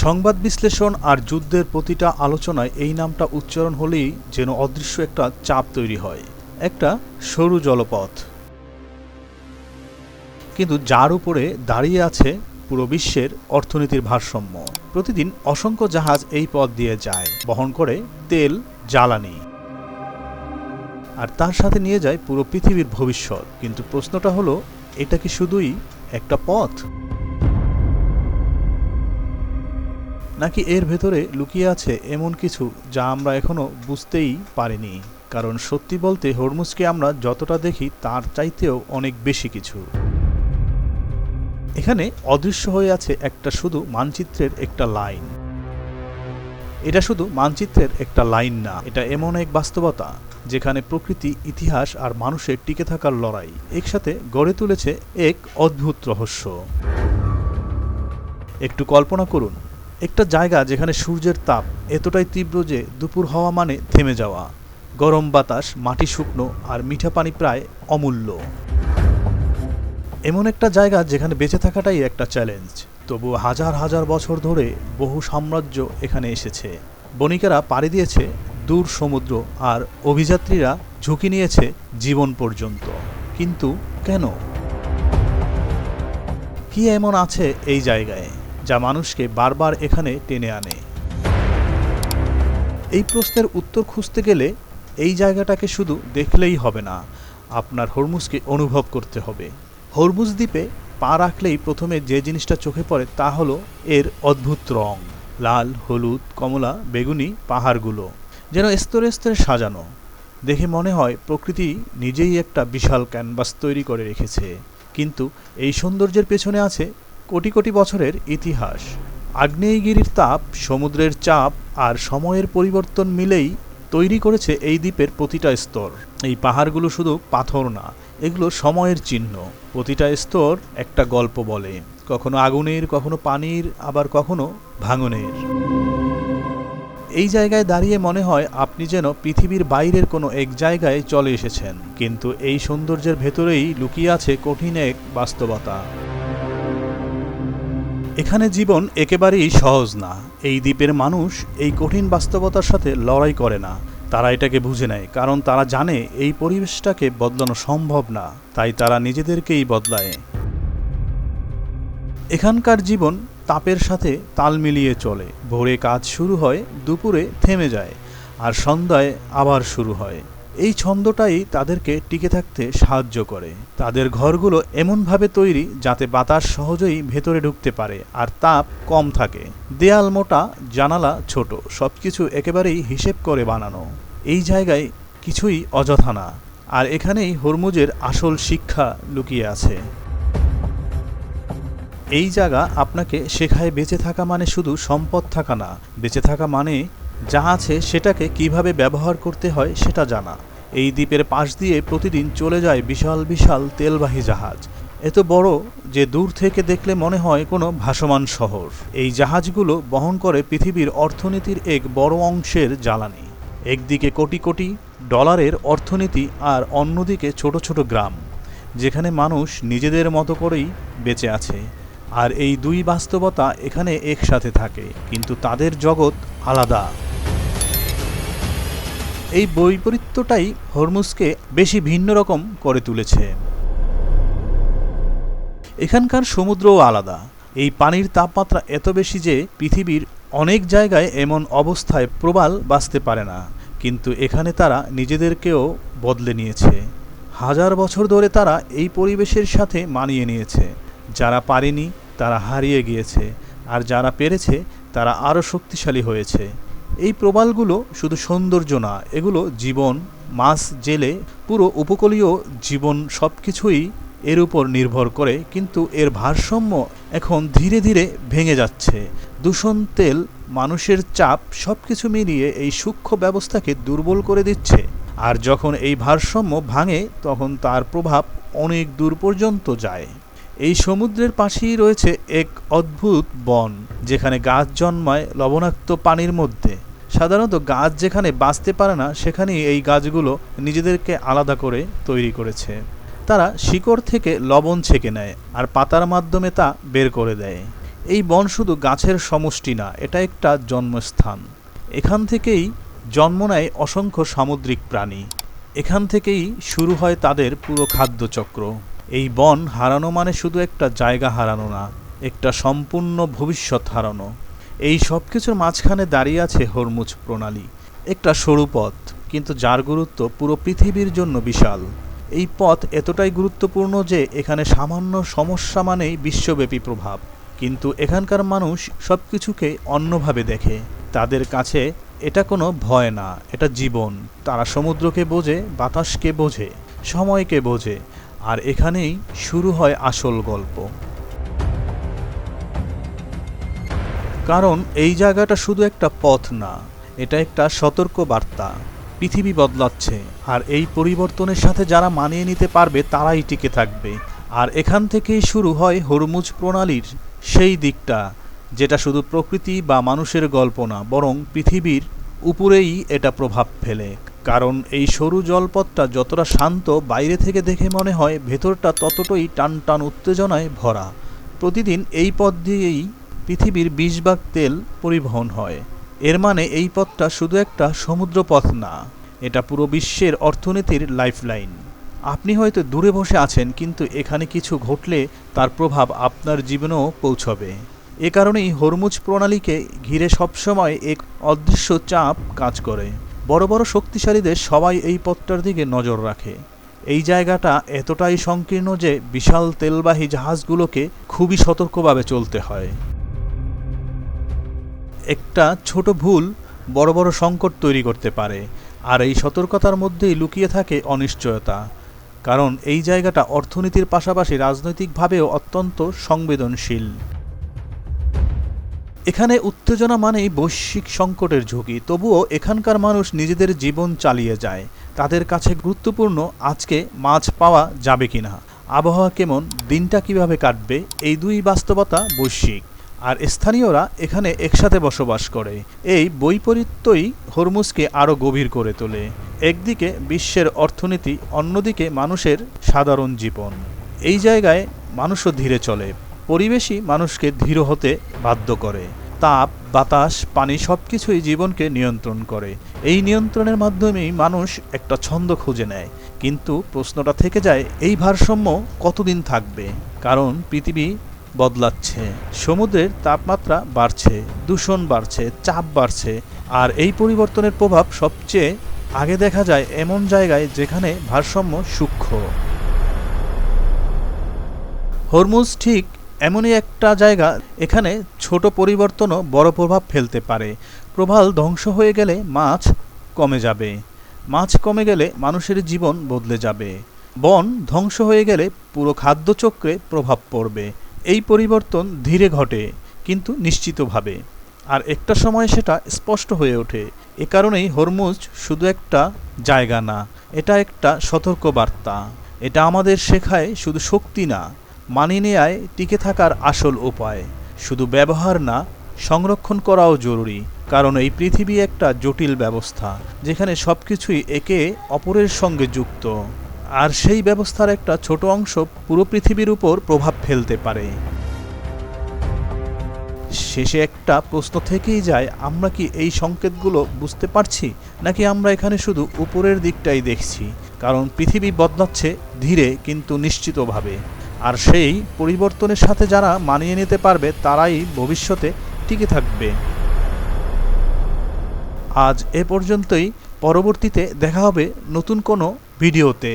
সংবাদ বিশ্লেষণ আর যুদ্ধের প্রতিটা আলোচনায় এই নামটা উচ্চারণ হলেই যেন অদৃশ্য একটা চাপ তৈরি হয়, একটা সরু জলপথ, কিন্তু যার উপরে দাঁড়িয়ে আছে পুরো বিশ্বের অর্থনীতির ভারসাম্য। প্রতিদিন অসংখ্য জাহাজ এই পথ দিয়ে যায়, বহন করে তেল, জ্বালানি, আর তার সাথে নিয়ে যায় পুরো পৃথিবীর ভবিষ্যৎ। কিন্তু প্রশ্নটা হলো, এটা কি শুধুই একটা পথ, নাকি এর ভেতরে লুকিয়ে আছে এমন কিছু যা আমরা এখনো বুঝতেই পারিনি? কারণ সত্যি বলতে হরমুজকে আমরা যতটা দেখি তার চাইতেও অনেক বেশি কিছু। এখানে অদৃশ্য হয়ে আছে একটা শুধু মানচিত্রের একটা লাইন। এটা শুধু মানচিত্রের একটা লাইন না, এটা এমন এক বাস্তবতা যেখানে প্রকৃতি, ইতিহাস আর মানুষের টিকে থাকার লড়াই একসাথে গড়ে তুলেছে এক অদ্ভুত রহস্য। একটু কল্পনা করুন, একটা জায়গা যেখানে সূর্যের তাপ এতটাই তীব্র যে দুপুর হওয়া মানে থেমে যাওয়া, গরম বাতাস, মাটি শুকনো আর মিঠা পানি প্রায় অমূল্য। এমন একটা জায়গা যেখানে বেঁচে থাকাটাই একটা চ্যালেঞ্জ। তবু হাজার হাজার বছর ধরে বহু সাম্রাজ্য এখানে এসেছে, বণিকেরা পাড়ি দিয়েছে দূর সমুদ্র, আর অভিযাত্রীরা ঝুঁকি নিয়েছে জীবন পর্যন্ত। কিন্তু কেন? কি এমন আছে এই জায়গায় যা মানুষকে বারবার এখানে টেনে আনে? এই প্রশ্নের উত্তর খুঁজতে গেলে এই জায়গাটাকে শুধু দেখলেই হবে না, আপনার হরমুজকে অনুভব করতে হবে। হরমুজ দ্বীপে পা রাখলেই প্রথমে যে জিনিসটা চোখে পড়ে তা হলো এর অদ্ভুত রং। লাল, হলুদ, কমলা, বেগুনি পাহাড়গুলো যেন স্তরে স্তরে সাজানো। দেখে মনে হয় প্রকৃতি নিজেই একটা বিশাল ক্যানভাস তৈরি করে রেখেছে। কিন্তু এই সৌন্দর্যের পেছনে আছে কোটি কোটি বছরের ইতিহাস। আগ্নেয়গিরির তাপ, সমুদ্রের চাপ আর সময়ের পরিবর্তন মিলেই তৈরি করেছে এই দ্বীপের প্রতিটা স্তর। এই পাহাড়গুলো শুধু পাথর না, এগুলো সময়ের চিহ্ন। প্রতিটা স্তর একটা গল্প বলে, কখনো আগুনের, কখনো পানির, আবার কখনো ভাঙনের। এই জায়গায় দাঁড়িয়ে মনে হয় আপনি যেন পৃথিবীর বাইরের কোনো এক জায়গায় চলে এসেছেন। কিন্তু এই সৌন্দর্যের ভেতরেই লুকিয়ে আছে কঠিন এক বাস্তবতা। এখানে জীবন একেবারেই সহজ না। এই দ্বীপের মানুষ এই কঠিন বাস্তবতার সাথে লড়াই করে না, তারা এটাকে বুঝে নেয়। কারণ তারা জানে এই পরিবেশটাকে বদলানো সম্ভব না, তাই তারা নিজেদেরকেই বদলায়। এখানকার জীবন তাপের সাথে তাল মিলিয়ে চলে। ভোরে কাজ শুরু হয়, দুপুরে থেমে যায়, আর সন্ধ্যায় আবার শুরু হয়। এই ছন্দটাই তাদেরকে টিকে থাকতে সাহায্য করে। তাদের ঘরগুলো এমনভাবে তৈরি যাতে বাতাস সহজেই ভেতরে ঢুকতে পারে আর তাপ কম থাকে। দেয়াল মোটা, জানালা ছোট, সবকিছু একেবারেই হিসেব করে বানানো। এই জায়গায় কিছুই অযথা না, আর এখানেই হরমুজের আসল শিক্ষা লুকিয়ে আছে। এই জায়গা আপনাকে শেখায় বেঁচে থাকা মানে শুধু সম্পদ থাকা না, বেঁচে থাকা মানে যা আছে সেটাকে কিভাবে ব্যবহার করতে হয় সেটা জানা। এই দ্বীপের পাশ দিয়ে প্রতিদিন চলে যায় বিশাল বিশাল তেলবাহী জাহাজ, এত বড় যে দূর থেকে দেখলে মনে হয় কোনো ভাসমান শহর। এই জাহাজগুলো বহন করে পৃথিবীর অর্থনীতির এক বড় অংশের জ্বালানি। একদিকে কোটি কোটি ডলারের অর্থনীতি, আর অন্যদিকে ছোট ছোট গ্রাম যেখানে মানুষ নিজেদের মতো করেই বেঁচে আছে। আর এই দুই বাস্তবতা এখানে একসাথে থাকে, কিন্তু তাদের জগৎ আলাদা। এই বৈপরীত্যটাই হরমুজকে বেশি ভিন্ন রকম করে তুলেছে। এখানকার সমুদ্রও আলাদা। এই পানির তাপমাত্রা এত বেশি যে পৃথিবীর অনেক জায়গায় এমন অবস্থায় প্রবাল বাঁচতে পারে না, কিন্তু এখানে তারা নিজেদেরকেও বদলে নিয়েছে। হাজার বছর ধরে তারা এই পরিবেশের সাথে মানিয়ে নিয়েছে। যারা পারেনি তারা হারিয়ে গিয়েছে, আর যারা পেরেছে তারা আরও শক্তিশালী হয়েছে। এই প্রবালগুলো শুধু সৌন্দর্য না, এগুলো জীবন। মাছ, জেলে, পুরো উপকূলীয় জীবন সব কিছুই এর উপর নির্ভর করে। কিন্তু এর ভারসাম্য এখন ধীরে ধীরে ভেঙে যাচ্ছে। দূষণ, তেল, মানুষের চাপ সব কিছু মিলিয়ে এই সূক্ষ্ম ব্যবস্থাকে দুর্বল করে দিচ্ছে। আর যখন এই ভারসাম্য ভাঙে তখন তার প্রভাব অনেক দূর পর্যন্ত যায়। এই সমুদ্রের পাশেই রয়েছে এক অদ্ভুত বন, যেখানে গাছ জন্মায় লবণাক্ত পানির মধ্যে। সাধারণত গাছ যেখানে বাঁচতে পারে না সেখানেই এই গাছগুলো নিজেদেরকে আলাদা করে তৈরি করেছে। তারা শিকড় থেকে লবণ ছেঁকে নেয় আর পাতার মাধ্যমে তা বের করে দেয়। এই বন শুধু গাছের সমষ্টি না, এটা একটা জন্মস্থান। এখান থেকেই জন্ম নেয় অসংখ্য সামুদ্রিক প্রাণী। এখান থেকেই শুরু হয় তাদের পুরো খাদ্যচক্র। এই বন হারানো মানে শুধু একটা জায়গা হারানো না, একটা সম্পূর্ণ ভবিষ্যৎ হারানো। এই সব কিছুর মাঝখানে দাঁড়িয়ে আছে হরমুজ প্রণালী, একটা সরু পথ, কিন্তু যার গুরুত্ব পুরো পৃথিবীর জন্য বিশাল। এই পথ এতটাই গুরুত্বপূর্ণ যে এখানে সামান্য সমস্যা মানেই বিশ্বব্যাপী প্রভাব। কিন্তু এখানকার মানুষ সব কিছুকে অন্যভাবে দেখে। তাদের কাছে এটা কোনো ভয় না, এটা জীবন। তারা সমুদ্রকে বোঝে, বাতাসকে বোঝে, সময়কে বোঝে। আর এখানেই শুরু হয় আসল গল্প। কারণ এই জায়গাটা শুধু একটা পথ না, এটা একটা সতর্ক বার্তা। পৃথিবী বদলাচ্ছে, আর এই পরিবর্তনের সাথে যারা মানিয়ে নিতে পারবে তারাই টিকে থাকবে। আর এখান থেকেই শুরু হয় হরমুজ প্রণালীর সেই দিকটা, যেটা শুধু প্রকৃতি বা মানুষের গল্প না, বরং পৃথিবীর উপরেই এটা প্রভাব ফেলে। কারণ এই সরু জলপথটা যতটা শান্ত বাইরে থেকে দেখে মনে হয়, ভেতরটা ততটাই টান টান উত্তেজনায় ভরা। প্রতিদিন এই পথ দিয়েই পৃথিবীর 20 ভাগ তেল পরিবহন হয়। এর মানে এই পথটা শুধু একটা সমুদ্র পথ না, এটা পুরো বিশ্বের অর্থনীতির লাইফলাইন। আপনি হয়তো দূরে বসে আছেন, কিন্তু এখানে কিছু ঘটলে তার প্রভাব আপনার জীবনেও পৌঁছবে। এ কারণেই হরমুজ প্রণালীকে ঘিরে সবসময় এক অদৃশ্য চাপ কাজ করে। বড় বড় শক্তিশালী দেশ সবাই এই পথটার দিকে নজর রাখে। এই জায়গাটা এতটাই সংকীর্ণ যে বিশাল তেলবাহী জাহাজগুলোকে খুবই সতর্কভাবে চলতে হয়। একটা ছোট ভুল বড় বড় সংকট তৈরি করতে পারে, আর এই সতর্কতার মধ্যেই লুকিয়ে থাকে অনিশ্চয়তা। কারণ এই জায়গাটা অর্থনীতির পাশাপাশি রাজনৈতিকভাবেও অত্যন্ত সংবেদনশীল। এখানে উত্তেজনা মানেই বৈশ্বিক সংকটের ঝুঁকি, তবুও এখানকার মানুষ নিজেদের জীবন চালিয়ে যায়। তাদের কাছে গুরুত্বপূর্ণ আজকে মাছ পাওয়া যাবে কিনা, আবহাওয়া কেমন, দিনটা কিভাবে কাটবে, এই দুই বাস্তবতা বৈশ্বিক। আর স্থানীয়রা এখানে একসাথে বসবাস করে। এই বৈপরীত্যই হরমুজকে আরও গভীর করে তোলে। একদিকে বিশ্বের অর্থনীতি, অন্যদিকে মানুষের সাধারণ জীবন। এই জায়গায় মানুষও ধীরে চলে, পরিবেশই মানুষকে ধীর হতে বাধ্য করে। তাপ, বাতাস, পানি সবকিছুই জীবনকে নিয়ন্ত্রণ করে। এই নিয়ন্ত্রণের মাধ্যমেই মানুষ একটা ছন্দ খুঁজে নেয়। কিন্তু প্রশ্নটা থেকে যায়, এই ভারসাম্য কতদিন থাকবে? কারণ পৃথিবী বদলাচ্ছে, সমুদ্রের তাপমাত্রা বাড়ছে, দূষণ বাড়ছে, চাপ বাড়ছে। আর এই পরিবর্তনের প্রভাব সবচেয়ে আগে দেখা যায় এমন জায়গায় যেখানে ভারসাম্য সূক্ষ্ম। হরমুজ ঠিক এমনই একটা জায়গা, এখানে ছোট পরিবর্তনও বড় প্রভাব ফেলতে পারে। প্রবাল ধ্বংস হয়ে গেলে মাছ কমে যাবে, মাছ কমে গেলে মানুষের জীবন বদলে যাবে, বন ধ্বংস হয়ে গেলে পুরো খাদ্যচক্রে প্রভাব পড়বে। এই পরিবর্তন ধীরে ঘটে, কিন্তু নিশ্চিতভাবে। আর একটা সময় সেটা স্পষ্ট হয়ে ওঠে। এ কারণেই হরমুজ শুধু একটা জায়গা না, এটা একটা সতর্কবার্তা। এটা আমাদের শেখায় শুধু শক্তি না, মানিয়ে নেয়ায় টিকে থাকার আসল উপায়। শুধু ব্যবহার না, সংরক্ষণ করাও জরুরি। কারণ এই পৃথিবী একটা জটিল ব্যবস্থা, যেখানে সবকিছুই একে অপরের সঙ্গে যুক্ত। আর সেই ব্যবস্থার একটা ছোট অংশ পুরো পৃথিবীর উপর প্রভাব ফেলতে পারে। শেষে একটা প্রশ্ন থেকেই যায়, আমরা কি এই সংকেতগুলো বুঝতে পারছি, নাকি আমরা এখানে শুধু উপরের দিকটাই দেখছি? কারণ পৃথিবী বদলাচ্ছে ধীরে কিন্তু নিশ্চিতভাবে। আর সেই পরিবর্তনের সাথে যারা মানিয়ে নিতে পারবে তারাই ভবিষ্যতে টিকে থাকবে। আজ এ পর্যন্তই। পরবর্তীতে দেখা হবে নতুন কোনো ভিডিওতে।